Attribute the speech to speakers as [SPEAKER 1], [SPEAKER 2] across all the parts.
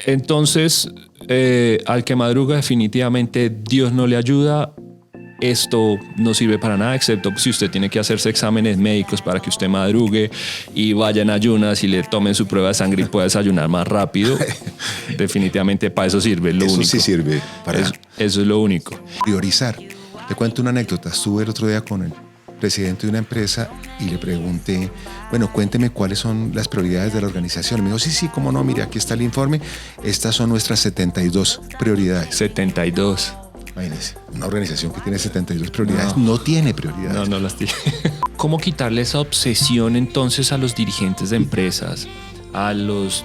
[SPEAKER 1] Entonces, al que madruga definitivamente Dios no le ayuda. Esto no sirve para nada, excepto si usted tiene que hacerse exámenes médicos para que usted madrugue y vaya en ayunas y le tomen su prueba de sangre y pueda desayunar más rápido. Definitivamente para eso sirve, lo único.
[SPEAKER 2] Eso sí sirve para
[SPEAKER 1] eso es lo único.
[SPEAKER 2] Priorizar. Te cuento una anécdota. Estuve el otro día con el presidente de una empresa y le pregunté, bueno, cuénteme cuáles son las prioridades de la organización. Y me dijo, sí, cómo no, mire, aquí está el informe. Estas son nuestras 72 prioridades.
[SPEAKER 1] 72.
[SPEAKER 2] Imagínense, una organización que tiene 72 prioridades no tiene prioridades.
[SPEAKER 1] No las tiene. ¿Cómo quitarle esa obsesión entonces a los dirigentes de empresas, a los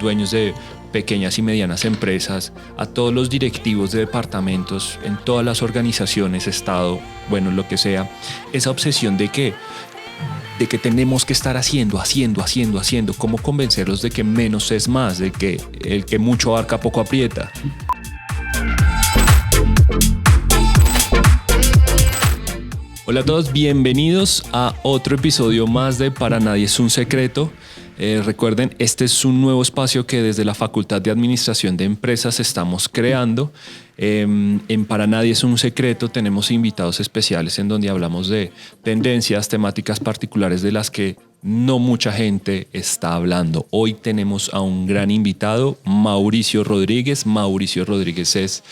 [SPEAKER 1] dueños de pequeñas y medianas empresas, a todos los directivos de departamentos, en todas las organizaciones, Estado, bueno, lo que sea, esa obsesión de que tenemos que estar haciendo? ¿Cómo convencerlos de que menos es más, de que el que mucho abarca poco aprieta? Hola a todos, bienvenidos a otro episodio más de Para Nadie es un Secreto. Recuerden, este es un nuevo espacio que desde la Facultad de Administración de Empresas estamos creando. En Para Nadie es un Secreto tenemos invitados especiales en donde hablamos de tendencias, temáticas particulares de las que no mucha gente está hablando. Hoy tenemos a un gran invitado, Mauricio Rodríguez. Mauricio Rodríguez es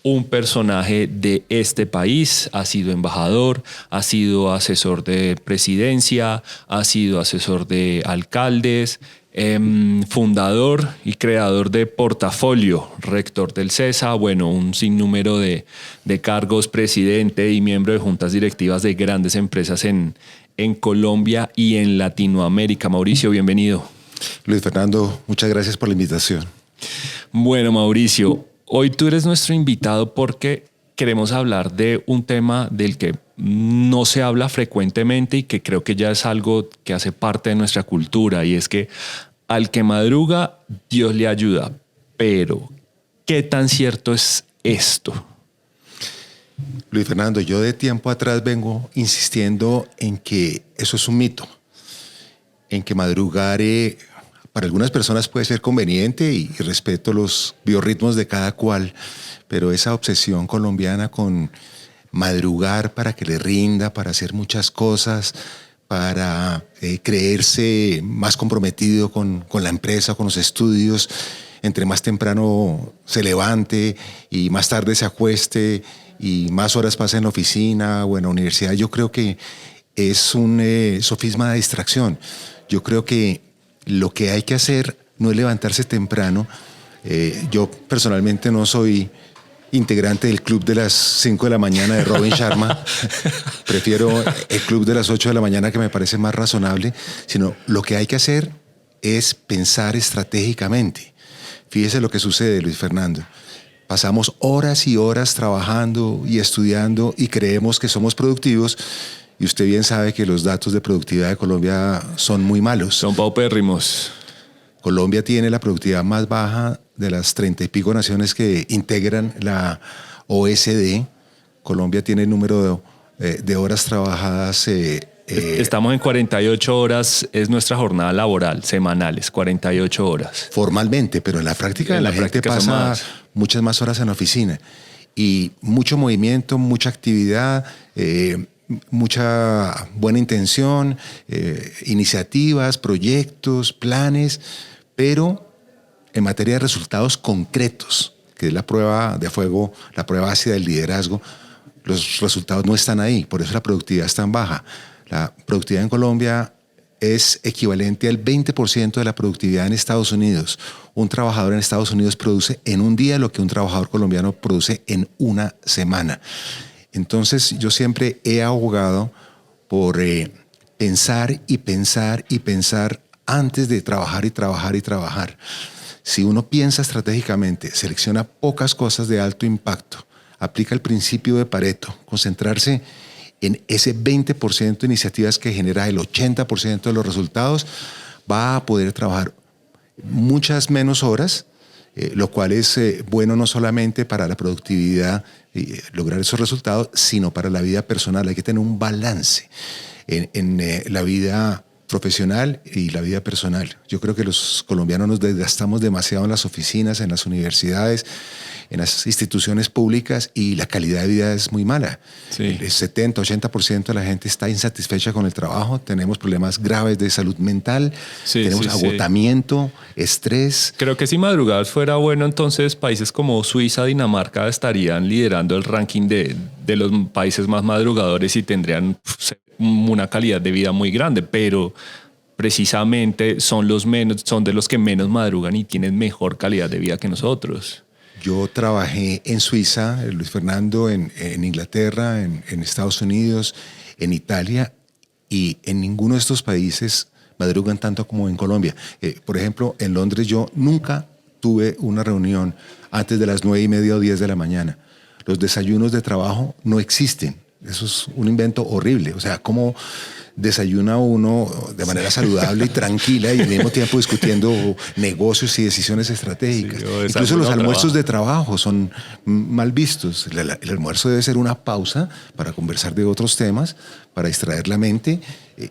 [SPEAKER 1] un personaje de este país, ha sido embajador, ha sido asesor de presidencia, ha sido asesor de alcaldes, fundador y creador de Portafolio, rector del CESA, bueno, un sinnúmero de cargos, presidente y miembro de juntas directivas de grandes empresas en Colombia y en Latinoamérica. Mauricio, bienvenido.
[SPEAKER 2] Luis Fernando, muchas gracias por la invitación.
[SPEAKER 1] Bueno, Mauricio, hoy tú eres nuestro invitado porque queremos hablar de un tema del que no se habla frecuentemente y que creo que ya es algo que hace parte de nuestra cultura, y es que al que madruga, Dios le ayuda. Pero, ¿qué tan cierto es esto?
[SPEAKER 2] Luis Fernando, yo de tiempo atrás vengo insistiendo en que eso es un mito, en que madrugar para algunas personas puede ser conveniente y respeto los biorritmos de cada cual, pero esa obsesión colombiana con madrugar para que le rinda, para hacer muchas cosas, para creerse más comprometido con la empresa, con los estudios, entre más temprano se levante y más tarde se acueste y más horas pasa en la oficina o en la universidad, yo creo que es un sofisma de distracción. Yo creo que lo que hay que hacer no es levantarse temprano. Yo personalmente no soy integrante del club de las 5 de la mañana de Robin Sharma. Prefiero el club de las 8 de la mañana, que me parece más razonable. Sino lo que hay que hacer es pensar estratégicamente. Fíjese lo que sucede, Luis Fernando. Pasamos horas y horas trabajando y estudiando y creemos que somos productivos. Y usted bien sabe que los datos de productividad de Colombia son muy malos.
[SPEAKER 1] Son paupérrimos.
[SPEAKER 2] Colombia tiene la productividad más baja de las 30 y pico naciones que integran la OSD. Colombia tiene el número de horas trabajadas.
[SPEAKER 1] Estamos en 48 horas, es nuestra jornada laboral, semanales, 48 horas.
[SPEAKER 2] Formalmente, pero en la práctica la gente pasa muchas más horas en la oficina. Y mucho movimiento, mucha actividad, mucha buena intención, iniciativas, proyectos, planes, pero en materia de resultados concretos, que es la prueba de fuego, la prueba ácida del liderazgo, los resultados no están ahí, por eso la productividad es tan baja. La productividad en Colombia es equivalente al 20% de la productividad en Estados Unidos. Un trabajador en Estados Unidos produce en un día lo que un trabajador colombiano produce en una semana. Entonces yo siempre he abogado por pensar y pensar y pensar antes de trabajar y trabajar y trabajar. Si uno piensa estratégicamente, selecciona pocas cosas de alto impacto, aplica el principio de Pareto, concentrarse en ese 20% de iniciativas que genera el 80% de los resultados, va a poder trabajar muchas menos horas, lo cual es bueno no solamente para la productividad y lograr esos resultados, sino para la vida personal. Hay que tener un balance en la vida profesional y la vida personal. Yo creo que los colombianos nos desgastamos demasiado en las oficinas, en las universidades, en las instituciones públicas, y la calidad de vida es muy mala.
[SPEAKER 1] Sí.
[SPEAKER 2] El 70-80% de la gente está insatisfecha con el trabajo. Tenemos problemas graves de salud mental, tenemos agotamiento, estrés.
[SPEAKER 1] Creo que si madrugar fuera bueno, entonces países como Suiza, Dinamarca estarían liderando el ranking de los países más madrugadores y tendrían una calidad de vida muy grande, pero precisamente son de los que menos madrugan y tienen mejor calidad de vida que nosotros.
[SPEAKER 2] Yo trabajé en Suiza, Luis Fernando, en Inglaterra, en Estados Unidos, en Italia, y en ninguno de estos países madrugan tanto como en Colombia. Por ejemplo, en Londres yo nunca tuve una reunión antes de las 9:30 o 10 de la mañana. Los desayunos de trabajo no existen. Eso es un invento horrible. O sea, ¿cómo desayuna uno de manera saludable y tranquila y al mismo tiempo discutiendo negocios y decisiones estratégicas?
[SPEAKER 1] Sí,
[SPEAKER 2] incluso los almuerzos de trabajo son mal vistos. El almuerzo debe ser una pausa para conversar de otros temas, para distraer la mente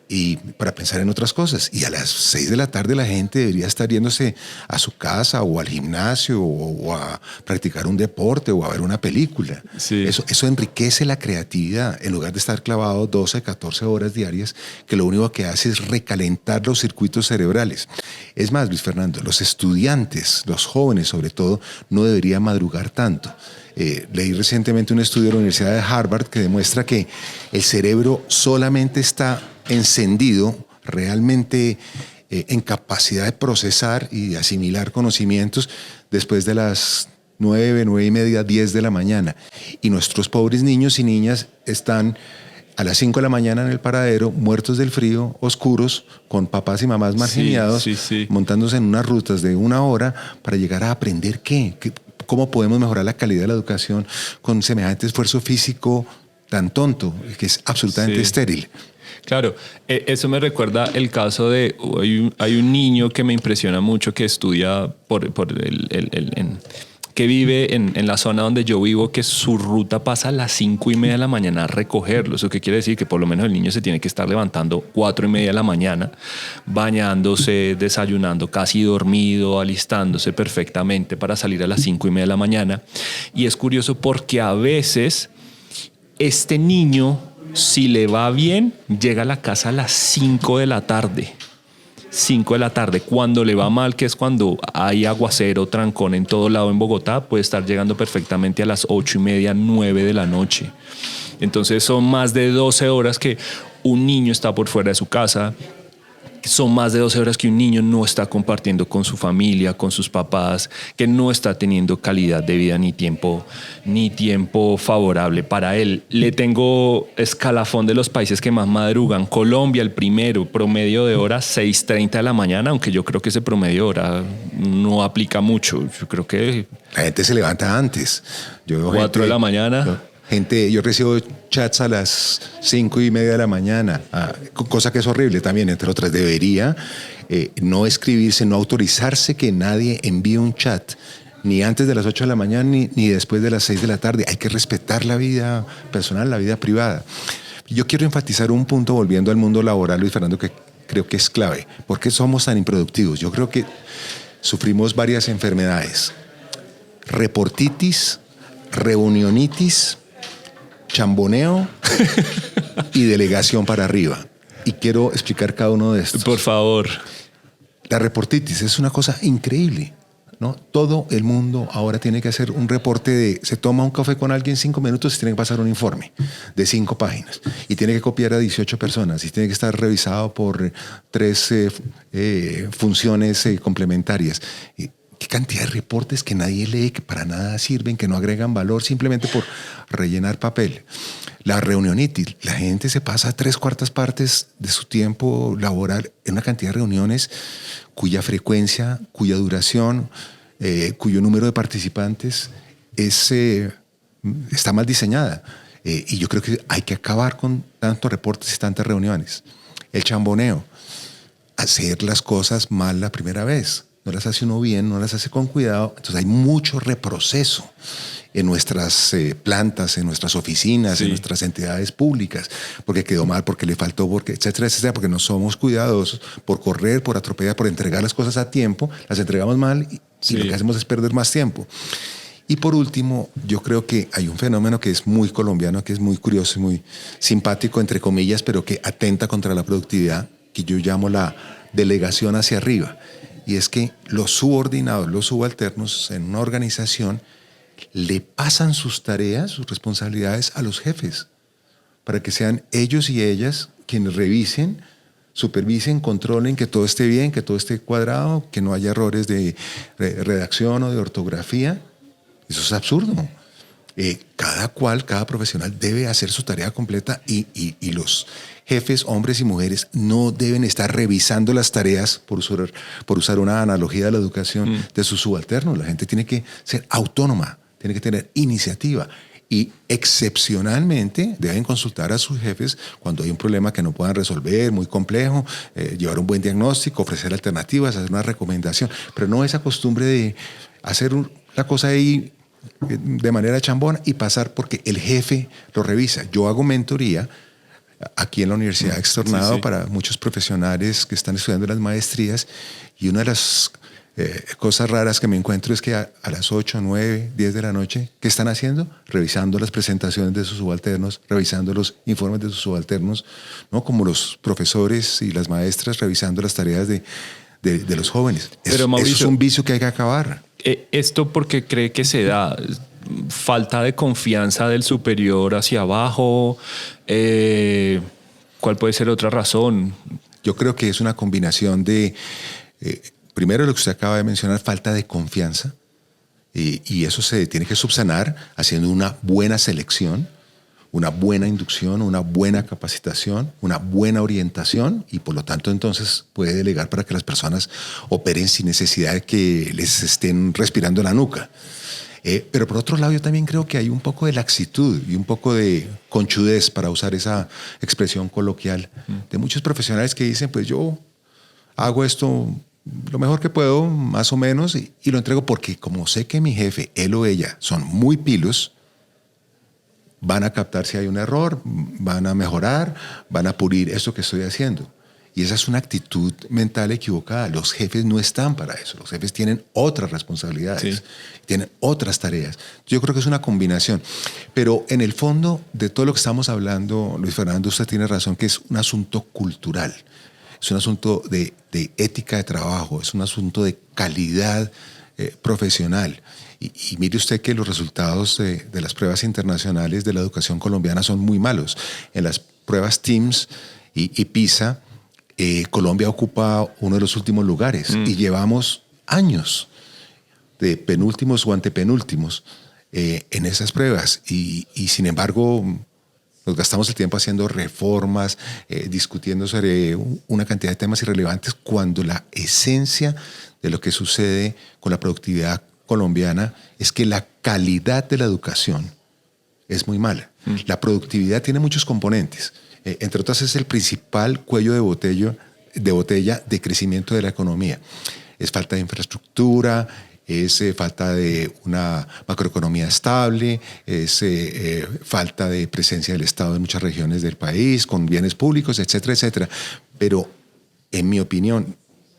[SPEAKER 2] y para pensar en otras cosas. Y a las 6 de la tarde la gente debería estar yéndose a su casa o al gimnasio o a practicar un deporte o a ver una película.
[SPEAKER 1] Sí.
[SPEAKER 2] Eso enriquece la creatividad en lugar de estar clavado 12, 14 horas diarias, que lo único que hace es recalentar los circuitos cerebrales. Es más, Luis Fernando, los estudiantes, los jóvenes sobre todo, no deberían madrugar tanto. Leí recientemente un estudio de la Universidad de Harvard que demuestra que el cerebro solamente está encendido, realmente en capacidad de procesar y de asimilar conocimientos después de las 9, 9:30, 10 de la mañana. Y nuestros pobres niños y niñas están a las 5 de la mañana en el paradero, muertos del frío, oscuros, con papás y mamás marginados, montándose en unas rutas de 1 hora para llegar a aprender cómo podemos mejorar la calidad de la educación con semejante esfuerzo físico tan tonto, que es absolutamente estéril.
[SPEAKER 1] Claro, eso me recuerda el caso de... Hay un niño que me impresiona mucho que estudia que vive en la zona donde yo vivo, que su ruta pasa a las 5:30 de la mañana a recogerlo. ¿Eso qué quiere decir? Que por lo menos el niño se tiene que estar levantando 4:30 de la mañana, bañándose, desayunando, casi dormido, alistándose perfectamente para salir a las 5:30 de la mañana. Y es curioso porque a veces este niño, si le va bien, llega a la casa a las 5 de la tarde. 5 de la tarde. Cuando le va mal, que es cuando hay aguacero, trancón en todo lado en Bogotá, puede estar llegando perfectamente a las 8:30, 9 de la noche. Entonces son más de 12 horas que un niño está por fuera de su casa. Son más de 12 horas que un niño no está compartiendo con su familia, con sus papás, que no está teniendo calidad de vida ni tiempo favorable para él. Le tengo escalafón de los países que más madrugan. Colombia, el primero, promedio de hora 6:30 de la mañana, aunque yo creo que ese promedio de hora no aplica mucho. Yo creo que...
[SPEAKER 2] La gente se levanta antes.
[SPEAKER 1] 4 de la mañana.
[SPEAKER 2] Yo recibo chats a las 5:30 de la mañana, cosa que es horrible también, entre otras. Debería no escribirse, no autorizarse que nadie envíe un chat, ni antes de las 8 de la mañana ni después de las 6 de la tarde. Hay que respetar la vida personal, la vida privada. Yo quiero enfatizar un punto, volviendo al mundo laboral, Luis Fernando, que creo que es clave. ¿Por qué somos tan improductivos? Yo creo que sufrimos varias enfermedades: reportitis, reunionitis, chamboneo y delegación para arriba. Y quiero explicar cada uno de estos.
[SPEAKER 1] Por favor.
[SPEAKER 2] La reportitis es una cosa increíble, ¿no? Todo el mundo ahora tiene que hacer un reporte se toma un café con alguien 5 minutos y tiene que pasar un informe de 5 páginas. Y tiene que copiar a 18 personas y tiene que estar revisado por 3 funciones complementarias. Qué cantidad de reportes que nadie lee, que para nada sirven, que no agregan valor, simplemente por rellenar papel. La reunionitis, la gente se pasa 3/4 partes de su tiempo laboral en una cantidad de reuniones cuya frecuencia, cuya duración, cuyo número de participantes está mal diseñada. Y yo creo que hay que acabar con tantos reportes y tantas reuniones. El chamboneo, hacer las cosas mal la primera vez. no las hace uno bien, no las hace con cuidado. Entonces hay mucho reproceso en nuestras plantas, en nuestras oficinas, en nuestras entidades públicas, porque quedó mal, porque le faltó, porque etcétera, etcétera, porque no somos cuidadosos por correr, por atropellar, por entregar las cosas a tiempo, las entregamos mal y lo que hacemos es perder más tiempo. Y por último, yo creo que hay un fenómeno que es muy colombiano, que es muy curioso y muy simpático, entre comillas, pero que atenta contra la productividad, que yo llamo la delegación hacia arriba. Y es que los subordinados, los subalternos en una organización le pasan sus tareas, sus responsabilidades a los jefes, para que sean ellos y ellas quienes revisen, supervisen, controlen que todo esté bien, que todo esté cuadrado, que no haya errores de redacción o de ortografía. Eso es absurdo. Cada profesional debe hacer su tarea completa y los jefes, hombres y mujeres, no deben estar revisando las tareas, por usar una analogía de la educación, de sus subalternos. La gente tiene que ser autónoma, tiene que tener iniciativa y excepcionalmente deben consultar a sus jefes cuando hay un problema que no puedan resolver, muy complejo, llevar un buen diagnóstico, ofrecer alternativas, hacer una recomendación, pero no esa costumbre de hacer la cosa ahí de manera chambona y pasar porque el jefe lo revisa. Yo hago mentoría aquí en la Universidad Externado para muchos profesionales que están estudiando las maestrías y una de las cosas raras que me encuentro es que a las 8, 9, 10 de la noche, ¿qué están haciendo? Revisando las presentaciones de sus subalternos, revisando los informes de sus subalternos, ¿no? Como los profesores y las maestras revisando las tareas de los jóvenes.
[SPEAKER 1] Pero Mauricio,
[SPEAKER 2] eso es un vicio que hay que acabar.
[SPEAKER 1] ¿Esto porque cree que se da? ¿Falta de confianza del superior hacia abajo? ¿Cuál puede ser otra razón?
[SPEAKER 2] Yo creo que es una combinación de, primero lo que usted acaba de mencionar, falta de confianza, y eso se tiene que subsanar haciendo una buena selección, una buena inducción, una buena capacitación, una buena orientación y por lo tanto entonces puede delegar para que las personas operen sin necesidad de que les estén respirando en la nuca. Pero por otro lado yo también creo que hay un poco de laxitud y un poco de conchudez, para usar esa expresión coloquial, de muchos profesionales que dicen pues yo hago esto lo mejor que puedo, más o menos, y lo entrego porque como sé que mi jefe, él o ella, son muy pilos, van a captar si hay un error, van a mejorar, van a pulir eso que estoy haciendo. Y esa es una actitud mental equivocada. Los jefes no están para eso. Los jefes tienen otras responsabilidades, tienen otras tareas. Yo creo que es una combinación. Pero en el fondo de todo lo que estamos hablando, Luis Fernando, usted tiene razón, que es un asunto cultural. Es un asunto de ética de trabajo, es un asunto de calidad profesional. Y mire usted que los resultados de las pruebas internacionales de la educación colombiana son muy malos. En las pruebas TIMSS y PISA, Colombia ocupa uno de los últimos lugares y llevamos años de penúltimos o antepenúltimos en esas pruebas. Y sin embargo, nos gastamos el tiempo haciendo reformas, discutiendo sobre una cantidad de temas irrelevantes, cuando la esencia de lo que sucede con la productividad colombiana es que la calidad de la educación es muy mala. La productividad tiene muchos componentes. Entre otras es el principal cuello de botella de crecimiento de la economía. Es falta de infraestructura, es falta de una macroeconomía estable, es falta de presencia del Estado en muchas regiones del país, con bienes públicos, etcétera, etcétera. Pero, en mi opinión,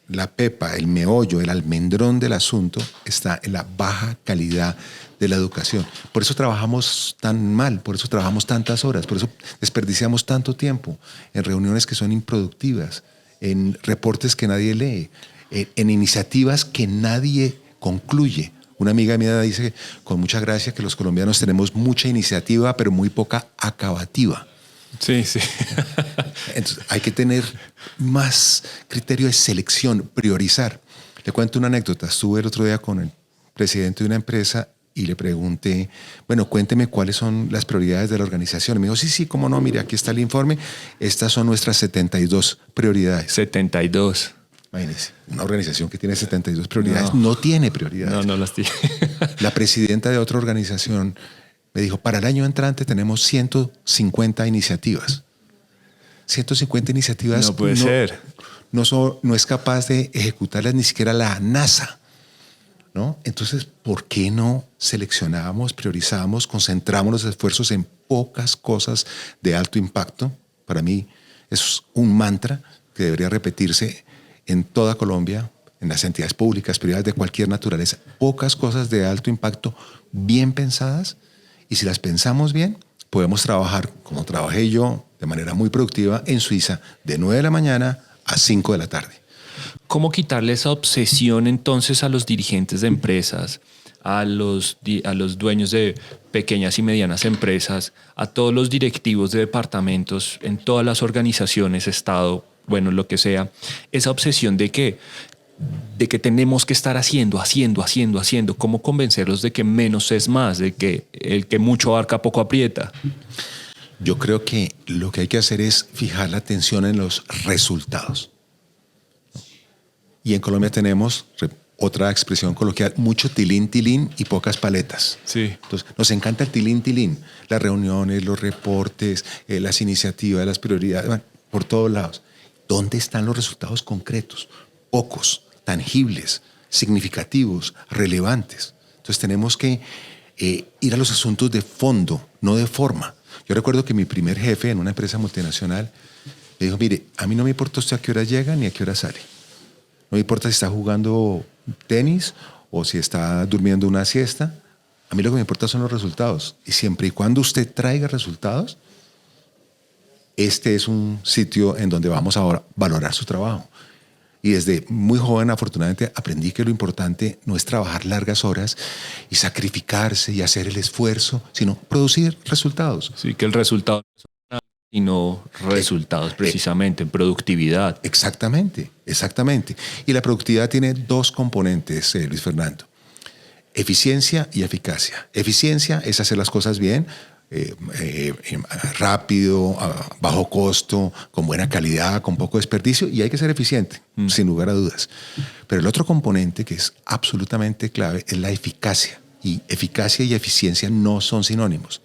[SPEAKER 2] la pepa, el meollo, el almendrón del asunto está en la baja calidad de la educación. Por eso trabajamos tan mal, por eso trabajamos tantas horas, por eso desperdiciamos tanto tiempo en reuniones que son improductivas, en reportes que nadie lee, en iniciativas que nadie concluye. Una amiga mía dice con mucha gracia que los colombianos tenemos mucha iniciativa, pero muy poca acabativa.
[SPEAKER 1] Sí, sí.
[SPEAKER 2] Entonces, hay que tener más criterio de selección, priorizar. Le cuento una anécdota. Estuve el otro día con el presidente de una empresa y le pregunté, bueno, cuénteme cuáles son las prioridades de la organización. Y me dijo, sí, cómo no, mire, aquí está el informe. Estas son nuestras 72 prioridades.
[SPEAKER 1] 72.
[SPEAKER 2] Imagínense, una organización que tiene 72 prioridades no tiene prioridades.
[SPEAKER 1] No las tiene.
[SPEAKER 2] La presidenta de otra organización me dijo, para el año entrante tenemos 150 iniciativas. 150 iniciativas.
[SPEAKER 1] No puede ser.
[SPEAKER 2] no es capaz de ejecutarlas ni siquiera la NASA, ¿no? Entonces, ¿por qué no seleccionamos, priorizamos, concentramos los esfuerzos en pocas cosas de alto impacto? Para mí es un mantra que debería repetirse en toda Colombia, en las entidades públicas, privadas de cualquier naturaleza. Pocas cosas de alto impacto bien pensadas, y si las pensamos bien, podemos trabajar, como trabajé yo, de manera muy productiva en Suiza, de 9 de la mañana a 5 de la tarde.
[SPEAKER 1] ¿Cómo quitarle esa obsesión entonces a los dirigentes de empresas, a los dueños de pequeñas y medianas empresas, a todos los directivos de departamentos en todas las organizaciones, Estado, bueno, lo que sea, esa obsesión de que tenemos que estar haciendo? ¿Cómo convencerlos de que menos es más, de que el que mucho abarca poco aprieta?
[SPEAKER 2] Yo creo que lo que hay que hacer es fijar la atención en los resultados. Y en Colombia tenemos otra expresión coloquial: mucho tilín, tilín y pocas paletas.
[SPEAKER 1] Sí.
[SPEAKER 2] Entonces, nos encanta el tilín, tilín. Las reuniones, los reportes, las iniciativas, las prioridades, bueno, por todos lados. ¿Dónde están los resultados concretos? Pocos, tangibles, significativos, relevantes. Entonces tenemos que ir a los asuntos de fondo, no de forma. Yo recuerdo que mi primer jefe en una empresa multinacional me dijo: mire, a mí no me importa usted a qué hora llega ni a qué hora sale. No me importa si está jugando tenis o si está durmiendo una siesta. A mí lo que me importa son los resultados. Y siempre y cuando usted traiga resultados, este es un sitio en donde vamos a valorar su trabajo. Y desde muy joven, afortunadamente, aprendí que lo importante no es trabajar largas horas y sacrificarse y hacer el esfuerzo, sino producir resultados.
[SPEAKER 1] Sí, que el resultado y no resultados precisamente en productividad.
[SPEAKER 2] Exactamente. Y la productividad tiene dos componentes, Luis Fernando: eficiencia y eficacia. Eficiencia es hacer las cosas bien, rápido, a bajo costo, con buena calidad, con poco desperdicio, y hay que ser eficiente, sin lugar a dudas. Pero el otro componente que es absolutamente clave es la eficacia. Y eficacia y eficiencia no son sinónimos.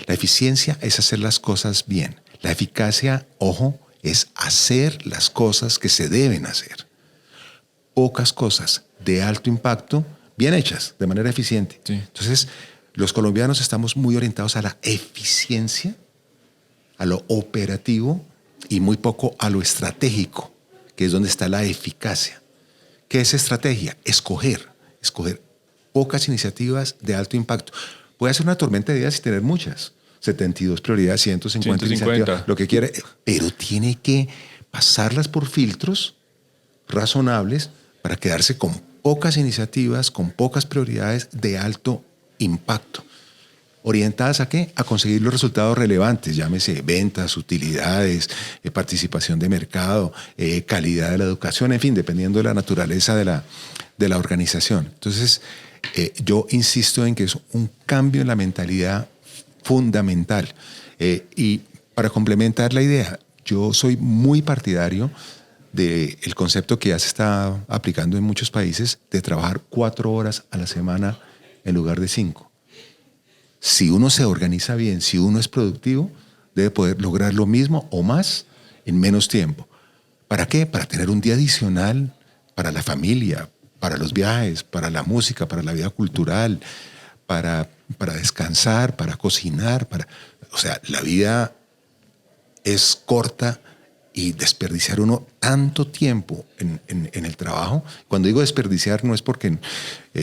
[SPEAKER 2] La eficiencia es hacer las cosas bien. La eficacia, ojo, es hacer las cosas que se deben hacer. Pocas cosas de alto impacto, bien hechas, de manera eficiente.
[SPEAKER 1] Sí.
[SPEAKER 2] Entonces, los colombianos estamos muy orientados a la eficiencia, a lo operativo, y muy poco a lo estratégico, que es donde está la eficacia. ¿Qué es estrategia? Escoger pocas iniciativas de alto impacto. Puede ser una tormenta de ideas y tener muchas. 72 prioridades, 150 iniciativas, lo que quiere, pero tiene que pasarlas por filtros razonables para quedarse con pocas iniciativas, con pocas prioridades de alto impacto. ¿Orientadas a qué? A conseguir los resultados relevantes, llámese ventas, utilidades, participación de mercado, calidad de la educación, en fin, dependiendo de la naturaleza de la organización. Entonces, yo insisto en que es un cambio en la mentalidad fundamental. Y para complementar la idea, yo soy muy partidario del concepto que ya se está aplicando en muchos países de trabajar 4 horas a la semana en lugar de 5. Si uno se organiza bien, si uno es productivo, debe poder lograr lo mismo o más en menos tiempo. ¿Para qué? Para tener un día adicional para la familia, para los viajes, para la música, para la vida cultural, para descansar, para cocinar. O sea, la vida es corta, y desperdiciar uno tanto tiempo en el trabajo. Cuando digo desperdiciar, no es porque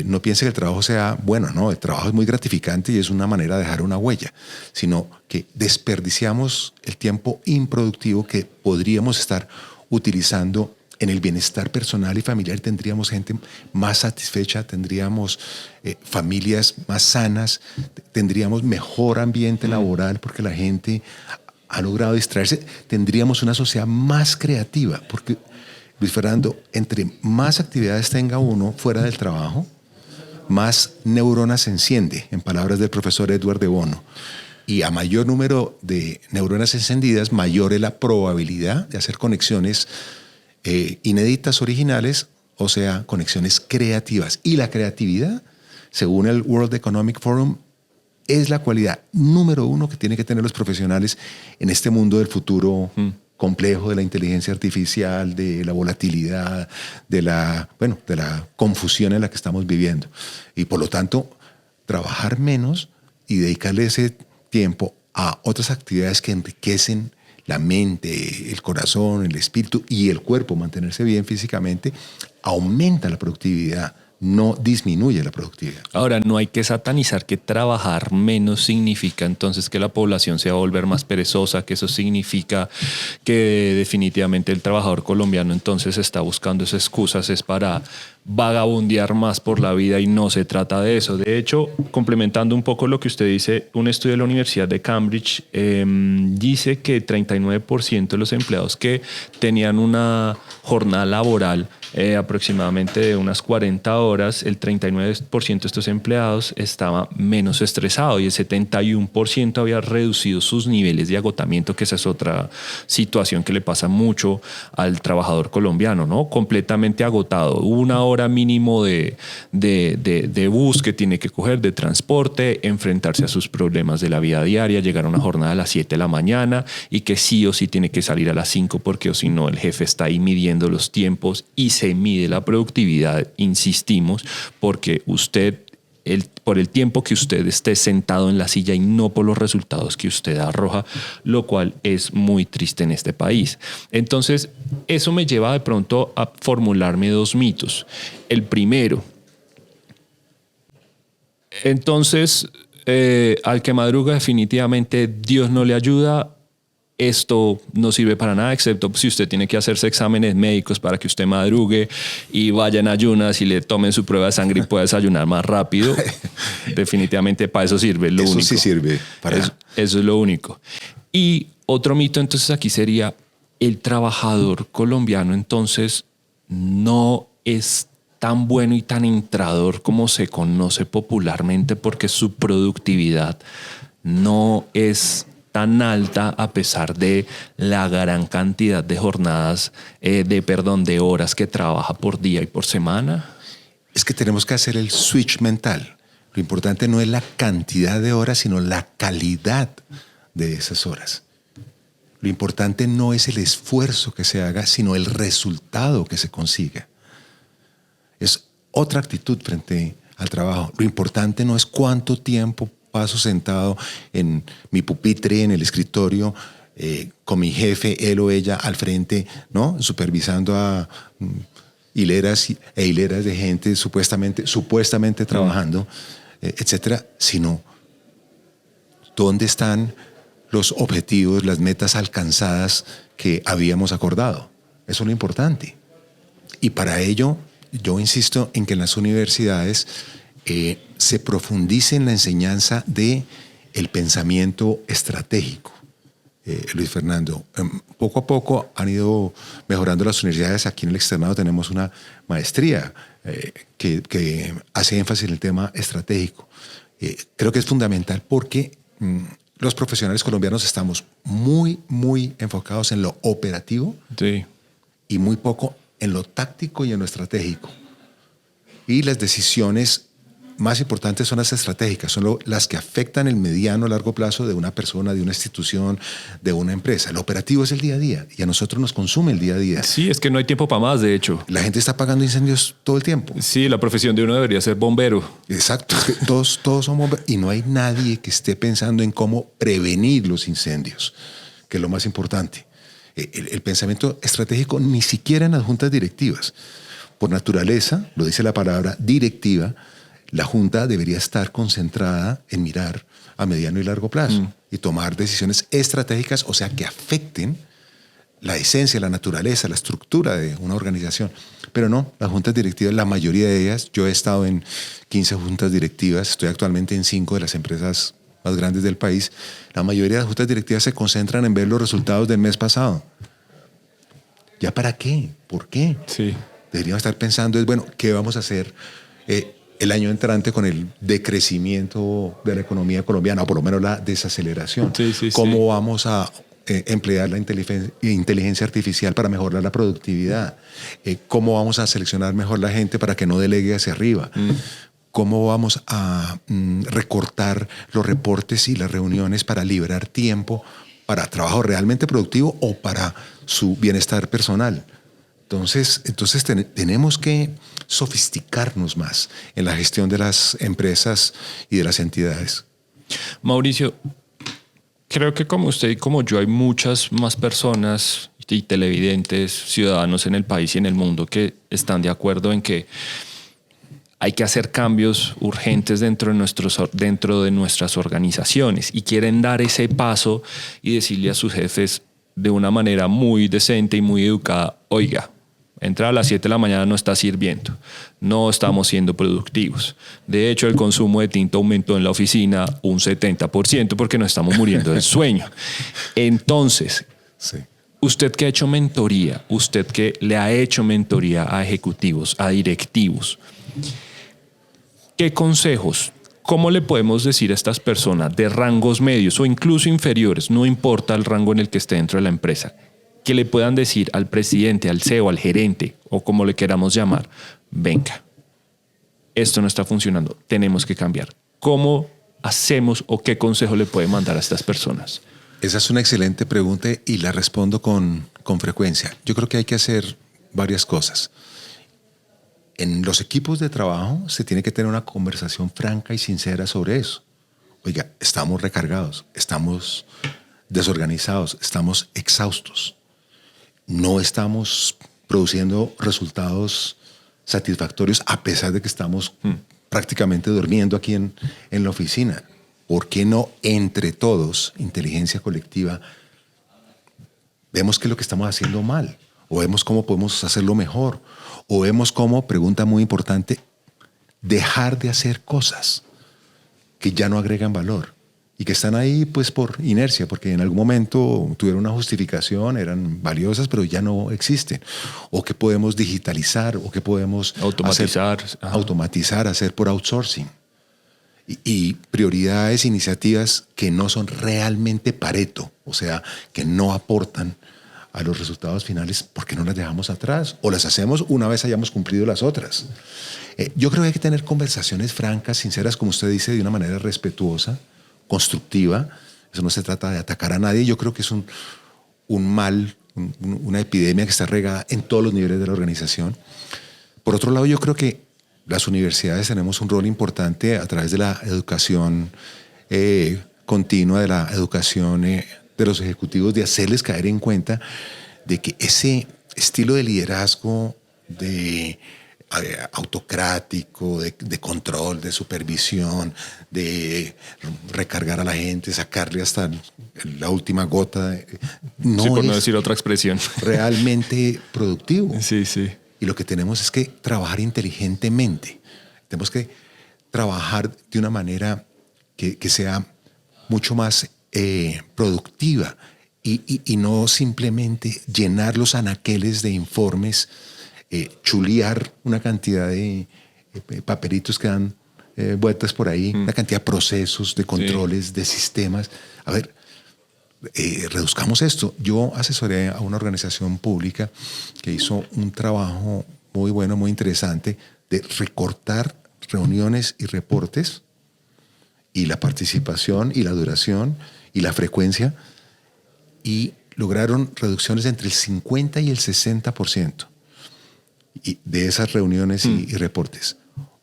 [SPEAKER 2] no piense que el trabajo sea bueno, no, el trabajo es muy gratificante y es una manera de dejar una huella, sino que desperdiciamos el tiempo improductivo que podríamos estar utilizando en el bienestar personal y familiar. Tendríamos gente más satisfecha, tendríamos familias más sanas, tendríamos mejor ambiente laboral porque la gente ha logrado distraerse, tendríamos una sociedad más creativa, porque, Luis Fernando, entre más actividades tenga uno fuera del trabajo, más neuronas se enciende, en palabras del profesor Edward de Bono. Y a mayor número de neuronas encendidas, mayor es la probabilidad de hacer conexiones inéditas, originales, o sea, conexiones creativas. Y la creatividad, según el World Economic Forum, es la cualidad número 1 que tienen que tener los profesionales en este mundo del futuro complejo de la inteligencia artificial, de la volatilidad, de la confusión en la que estamos viviendo. Y por lo tanto, trabajar menos y dedicarle ese tiempo a otras actividades que enriquecen la mente, el corazón, el espíritu y el cuerpo, mantenerse bien físicamente, aumenta la productividad, no disminuye la productividad.
[SPEAKER 1] Ahora, no hay que satanizar que trabajar menos significa entonces que la población se va a volver más perezosa, que eso significa que definitivamente el trabajador colombiano entonces está buscando esas excusas es para vagabundear más por la vida, y no se trata de eso. De hecho, complementando un poco lo que usted dice, un estudio de la Universidad de Cambridge dice que 39% de los empleados que tenían una jornada laboral aproximadamente de unas 40 horas, el 39% de estos empleados estaba menos estresado y el 71% había reducido sus niveles de agotamiento, que esa es otra situación que le pasa mucho al trabajador colombiano, ¿no? Completamente agotado. Una hora mínimo de bus que tiene que coger, de transporte, enfrentarse a sus problemas de la vida diaria, llegar a una jornada a las 7 de la mañana y que sí o sí tiene que salir a las 5 porque o si no el jefe está ahí midiendo los tiempos y se mide la productividad, insistimos, porque usted, por el tiempo que usted esté sentado en la silla y no por los resultados que usted arroja, lo cual es muy triste en este país. Entonces, eso me lleva de pronto a formularme dos mitos. El primero, entonces, al que madruga definitivamente Dios no le ayuda. Esto no sirve para nada, excepto si usted tiene que hacerse exámenes médicos para que usted madrugue y vaya en ayunas y le tomen su prueba de sangre y pueda desayunar más rápido. Definitivamente para eso sirve, lo único.
[SPEAKER 2] Eso sí sirve.
[SPEAKER 1] Eso es lo único. Y otro mito entonces aquí sería, el trabajador colombiano entonces no es tan bueno y tan entrador como se conoce popularmente, porque su productividad no es tan alta a pesar de la gran cantidad de jornadas, de horas que trabaja por día y por semana.
[SPEAKER 2] Es que tenemos que hacer el switch mental. Lo importante no es la cantidad de horas, sino la calidad de esas horas. Lo importante no es el esfuerzo que se haga, sino el resultado que se consiga. Es otra actitud frente al trabajo. Lo importante no es cuánto tiempo paso sentado en mi pupitre, en el escritorio, con mi jefe, él o ella al frente, ¿no? Supervisando a hileras e hileras de gente supuestamente trabajando, etcétera, sino dónde están los objetivos, las metas alcanzadas que habíamos acordado. Eso es lo importante. Y para ello, yo insisto en que en las universidades se profundice en la enseñanza del pensamiento estratégico. Luis Fernando, poco a poco han ido mejorando las universidades. Aquí en el externado tenemos una maestría que hace énfasis en el tema estratégico. Creo que es fundamental porque los profesionales colombianos estamos muy, muy enfocados en lo operativo, sí, y muy poco en lo táctico y en lo estratégico. Y las decisiones más importantes son las estratégicas, son las que afectan el mediano a largo plazo de una persona, de una institución, de una empresa. Lo operativo es el día a día y a nosotros nos consume el día a día.
[SPEAKER 1] Sí, es que no hay tiempo para más, de hecho.
[SPEAKER 2] La gente está apagando incendios todo el tiempo.
[SPEAKER 1] Sí, la profesión de uno debería ser bombero.
[SPEAKER 2] Exacto, es que todos son bomberos y no hay nadie que esté pensando en cómo prevenir los incendios, que es lo más importante. El pensamiento estratégico ni siquiera en las juntas directivas. Por naturaleza, lo dice la palabra directiva, la junta debería estar concentrada en mirar a mediano y largo plazo y tomar decisiones estratégicas, o sea, que afecten la esencia, la naturaleza, la estructura de una organización. Pero no, las juntas directivas, la mayoría de ellas, yo he estado en 15 juntas directivas, estoy actualmente en 5 de las empresas más grandes del país. La mayoría de las juntas directivas se concentran en ver los resultados del mes pasado. ¿Ya para qué? ¿Por qué?
[SPEAKER 1] Sí.
[SPEAKER 2] Deberíamos estar pensando, bueno, ¿qué vamos a hacer el año entrante con el decrecimiento de la economía colombiana, o por lo menos la desaceleración? ¿Cómo vamos a emplear la inteligencia artificial para mejorar la productividad? ¿Cómo vamos a seleccionar mejor la gente para que no delegue hacia arriba? ¿Cómo vamos a recortar los reportes y las reuniones para liberar tiempo para trabajo realmente productivo o para su bienestar personal. Entonces tenemos que sofisticarnos más en la gestión de las empresas y de las entidades.
[SPEAKER 1] Mauricio, creo que como usted y como yo hay muchas más personas y televidentes, ciudadanos en el país y en el mundo que están de acuerdo en que hay que hacer cambios urgentes dentro de nuestras organizaciones y quieren dar ese paso y decirle a sus jefes de una manera muy decente y muy educada, oiga, entrar a las 7 de la mañana no está sirviendo, no estamos siendo productivos. De hecho, el consumo de tinto aumentó en la oficina un 70% porque nos estamos muriendo del sueño. Entonces,
[SPEAKER 2] sí.
[SPEAKER 1] Usted que ha hecho mentoría, usted que le ha hecho mentoría a ejecutivos, a directivos, ¿qué consejos, cómo le podemos decir a estas personas de rangos medios o incluso inferiores, no importa el rango en el que esté dentro de la empresa, que le puedan decir al presidente, al CEO, al gerente o como le queramos llamar, venga, esto no está funcionando, tenemos que cambiar? ¿Cómo hacemos o qué consejo le puede mandar a estas personas?
[SPEAKER 2] Esa es una excelente pregunta y la respondo con frecuencia. Yo creo que hay que hacer varias cosas. En los equipos de trabajo se tiene que tener una conversación franca y sincera sobre eso. Oiga, estamos recargados, estamos desorganizados, estamos exhaustos. No estamos produciendo resultados satisfactorios a pesar de que estamos prácticamente durmiendo aquí en la oficina. ¿Por qué no entre todos, inteligencia colectiva, vemos qué es lo que estamos haciendo mal? O vemos cómo podemos hacerlo mejor. O vemos cómo, pregunta muy importante, dejar de hacer cosas que ya no agregan valor y que están ahí pues por inercia, porque en algún momento tuvieron una justificación, eran valiosas, pero ya no existen. O que podemos digitalizar, o que podemos automatizar, hacer por outsourcing. Y prioridades, iniciativas que no son realmente Pareto, o sea, que no aportan a los resultados finales, porque no las dejamos atrás o las hacemos una vez hayamos cumplido las otras. Yo creo que hay que tener conversaciones francas, sinceras, como usted dice, de una manera respetuosa, constructiva. Eso no se trata de atacar a nadie. Yo creo que es un mal, una epidemia que está regada en todos los niveles de la organización. Por otro lado, yo creo que las universidades tenemos un rol importante a través de la educación continua, de la educación de los ejecutivos, de hacerles caer en cuenta de que ese estilo de liderazgo autocrático, de control, de supervisión, de recargar a la gente, sacarle hasta la última gota, no
[SPEAKER 1] sí, por
[SPEAKER 2] es
[SPEAKER 1] no decir otra expresión,
[SPEAKER 2] realmente productivo.
[SPEAKER 1] Sí, sí.
[SPEAKER 2] Y lo que tenemos es que trabajar inteligentemente. Tenemos que trabajar de una manera que sea mucho más productiva y no simplemente llenar los anaqueles de informes, chulear una cantidad de papelitos que dan vueltas por ahí, una cantidad de procesos, de controles, de sistemas. A ver, reduzcamos esto. Yo asesoré a una organización pública que hizo un trabajo muy bueno, muy interesante, de recortar reuniones y reportes y la participación y la duración y la frecuencia, y lograron reducciones entre el 50 y el 60% de esas reuniones y reportes.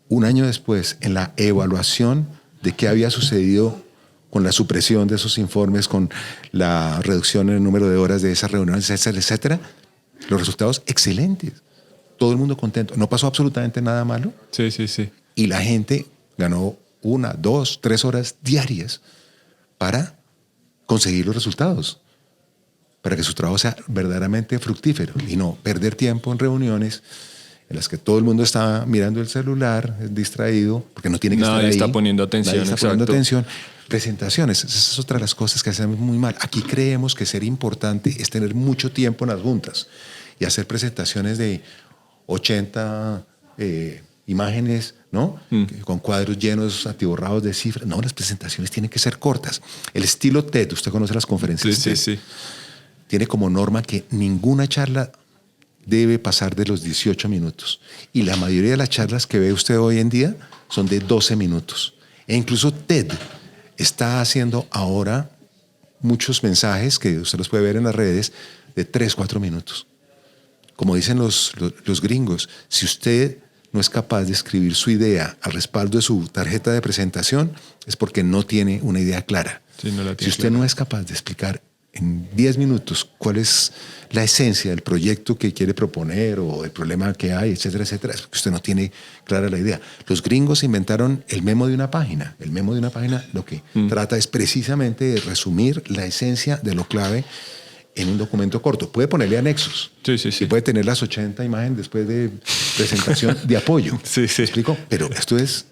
[SPEAKER 2] Un año después, en la evaluación de qué había sucedido con la supresión de esos informes, con la reducción en el número de horas de esas reuniones, etcétera, etcétera, los resultados excelentes. Todo el mundo contento. No pasó absolutamente nada malo.
[SPEAKER 1] Sí, sí, sí.
[SPEAKER 2] Y la gente ganó 1, 2, 3 horas diarias para conseguir los resultados, para que su trabajo sea verdaderamente fructífero y no perder tiempo en reuniones en las que todo el mundo está mirando el celular, distraído, porque no tiene que estar ahí.
[SPEAKER 1] Nadie está poniendo atención.
[SPEAKER 2] Nadie está poniendo atención. Presentaciones, esa es otra de las cosas que hacemos muy mal. Aquí creemos que ser importante es tener mucho tiempo en las juntas y hacer presentaciones de 80 imágenes, ¿no? Con cuadros llenos, atiborrados de cifras. No, las presentaciones tienen que ser cortas. El estilo TED, usted conoce las conferencias TED,
[SPEAKER 1] sí.
[SPEAKER 2] tiene como norma que ninguna charla debe pasar de los 18 minutos. Y la mayoría de las charlas que ve usted hoy en día son de 12 minutos. E incluso TED está haciendo ahora muchos mensajes que usted los puede ver en las redes de 3, 4 minutos. Como dicen los gringos, si usted no es capaz de escribir su idea al respaldo de su tarjeta de presentación, es porque no tiene una idea clara.
[SPEAKER 1] Sí, no la tiene
[SPEAKER 2] si usted
[SPEAKER 1] clara.
[SPEAKER 2] no es capaz de explicar en 10 minutos cuál es la esencia del proyecto que quiere proponer o el problema que hay, etcétera, etcétera, es porque usted no tiene clara la idea. Los gringos inventaron el memo de una página. El memo de una página lo que trata es precisamente de resumir la esencia de lo clave en un documento corto. Puede ponerle anexos.
[SPEAKER 1] Sí, sí, sí.
[SPEAKER 2] Y puede tener las 80 imágenes después de presentación de apoyo.
[SPEAKER 1] Sí, sí.
[SPEAKER 2] ¿Me explico? Pero esto es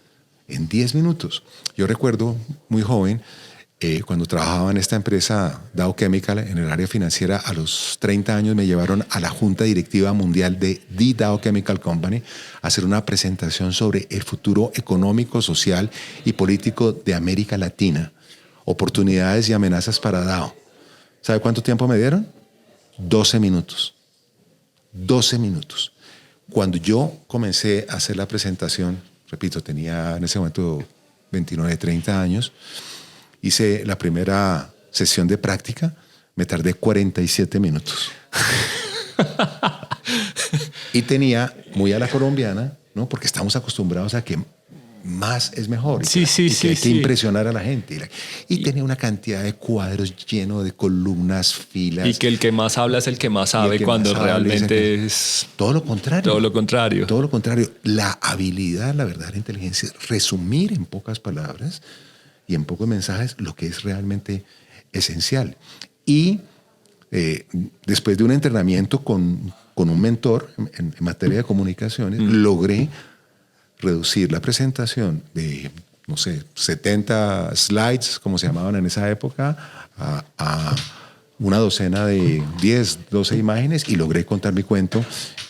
[SPEAKER 2] en 10 minutos. Yo recuerdo muy joven, cuando trabajaba en esta empresa Dow Chemical en el área financiera, a los 30 años me llevaron a la Junta Directiva Mundial de The Dow Chemical Company a hacer una presentación sobre el futuro económico, social y político de América Latina. Oportunidades y amenazas para Dow. ¿Sabe cuánto tiempo me dieron? 12 minutos. 12 minutos. Cuando yo comencé a hacer la presentación, repito, tenía en ese momento 29, 30 años, hice la primera sesión de práctica, me tardé 47 minutos. Y tenía, muy a la colombiana, ¿no? Porque estamos acostumbrados a que más es mejor.
[SPEAKER 1] Sí, sí,
[SPEAKER 2] que hay
[SPEAKER 1] sí,
[SPEAKER 2] que
[SPEAKER 1] sí.
[SPEAKER 2] impresionar a la gente. Y tenía una cantidad de cuadros llenos de columnas, filas.
[SPEAKER 1] Y que el que más habla es el que más
[SPEAKER 2] Y
[SPEAKER 1] sabe
[SPEAKER 2] el que
[SPEAKER 1] cuando
[SPEAKER 2] más habla
[SPEAKER 1] realmente es
[SPEAKER 2] todo lo contrario.
[SPEAKER 1] todo lo contrario.
[SPEAKER 2] Todo lo contrario. La habilidad, la verdadera inteligencia es resumir en pocas palabras y en pocos mensajes lo que es realmente esencial. Y después de un entrenamiento con un mentor en materia de comunicaciones, logré reducir la presentación de, no sé, 70 slides, como se llamaban en esa época, a una docena de 10, 12 imágenes y logré contar mi cuento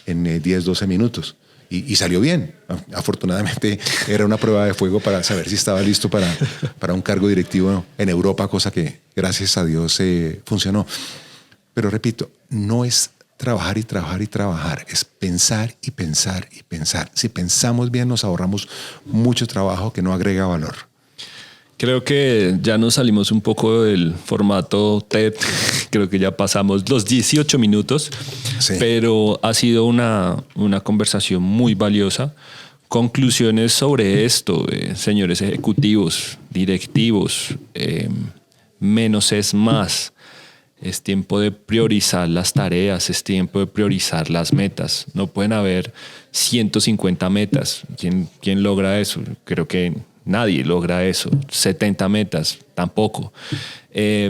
[SPEAKER 2] en 10, 12 minutos. Y salió bien. Afortunadamente era una prueba de fuego para saber si estaba listo para un cargo directivo en Europa, cosa que gracias a Dios funcionó. Pero repito, no es trabajar y trabajar y trabajar, es pensar y pensar y pensar. Si pensamos bien nos ahorramos mucho trabajo que no agrega valor.
[SPEAKER 1] Creo que ya nos salimos un poco del formato TED. Creo que ya pasamos los 18 minutos,
[SPEAKER 2] Sí.
[SPEAKER 1] pero ha sido una conversación muy valiosa. Conclusiones sobre esto, señores ejecutivos, directivos, menos es más. Es tiempo de priorizar las tareas, es tiempo de priorizar las metas. No pueden haber 150 metas. ¿Quién logra eso? Creo que nadie logra eso. 70 metas, tampoco.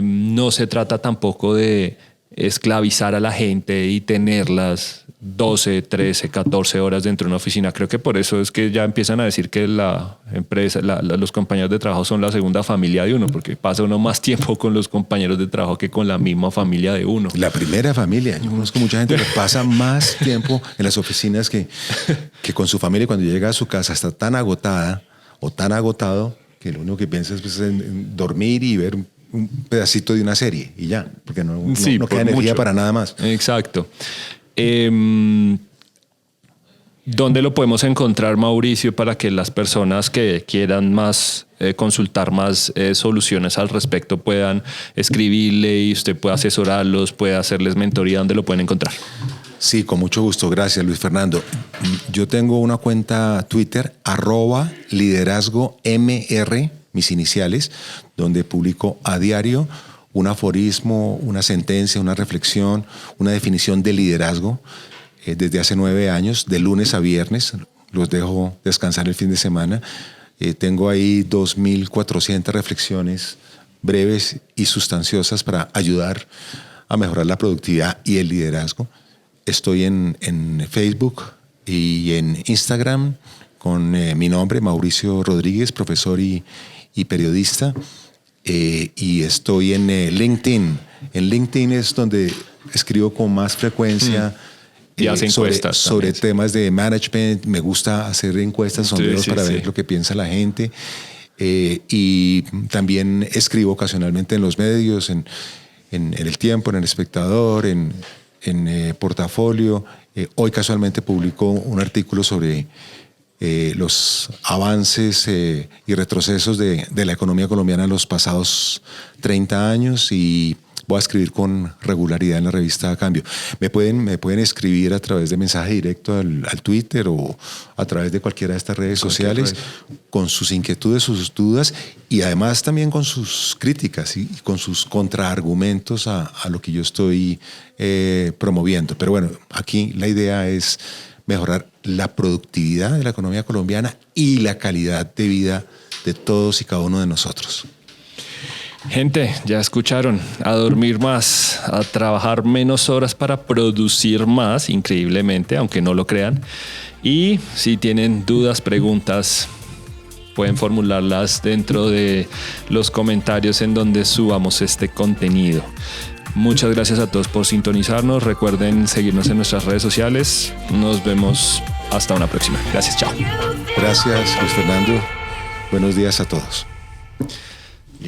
[SPEAKER 1] No se trata tampoco de esclavizar a la gente y tenerlas 12, 13, 14 horas dentro de una oficina. Creo que por eso es que ya empiezan a decir que la empresa, los compañeros de trabajo son la segunda familia de uno, porque pasa uno más tiempo con los compañeros de trabajo que con la misma familia de uno.
[SPEAKER 2] La primera familia. Yo conozco mucha gente que pasa más tiempo en las oficinas que con su familia. Cuando llega a su casa está tan agotada o tan agotado que lo único que piensa es pues, en dormir y ver un pedacito de una serie y ya, porque no queda energía para nada más.
[SPEAKER 1] Exacto. ¿Dónde lo podemos encontrar, Mauricio, para que las personas que quieran más consultar más soluciones al respecto puedan escribirle y usted pueda asesorarlos, pueda hacerles mentoría? ¿Dónde lo pueden encontrar?
[SPEAKER 2] Sí, con mucho gusto. Gracias, Luis Fernando. Yo tengo una cuenta Twitter, @liderazgomr, mis iniciales, donde publico a diario un aforismo, una sentencia, una reflexión, una definición de liderazgo desde hace 9 años, de lunes a viernes. Los dejo descansar el fin de semana. Tengo ahí 2.400 reflexiones breves y sustanciosas para ayudar a mejorar la productividad y el liderazgo. Estoy en Facebook y en Instagram con mi nombre, Mauricio Rodríguez, profesor y periodista. Y estoy en LinkedIn. En LinkedIn es donde escribo con más frecuencia
[SPEAKER 1] y hace encuestas
[SPEAKER 2] sobre temas de management. Me gusta hacer encuestas, sondeos para ver lo que piensa la gente. Y también escribo ocasionalmente en los medios, en El Tiempo, en El Espectador, en Portafolio. Hoy casualmente publico un artículo sobre los avances y retrocesos de la economía colombiana en los pasados 30 años y voy a escribir con regularidad en la revista Cambio. Me pueden escribir a través de mensaje directo al Twitter o a través de cualquiera de estas redes sociales con sus inquietudes, sus dudas y además también con sus críticas y con sus contraargumentos a lo que yo estoy promoviendo. Pero bueno, aquí la idea es mejorar la productividad de la economía colombiana y la calidad de vida de todos y cada uno de nosotros.
[SPEAKER 1] Gente, ya escucharon, a dormir más, a trabajar menos horas para producir más, increíblemente, aunque no lo crean. Y si tienen dudas, preguntas, pueden formularlas dentro de los comentarios en donde subamos este contenido. Muchas gracias a todos por sintonizarnos. Recuerden seguirnos en nuestras redes sociales. Nos vemos hasta una próxima. Gracias, chao.
[SPEAKER 2] Gracias, Luis Fernando. Buenos días a todos.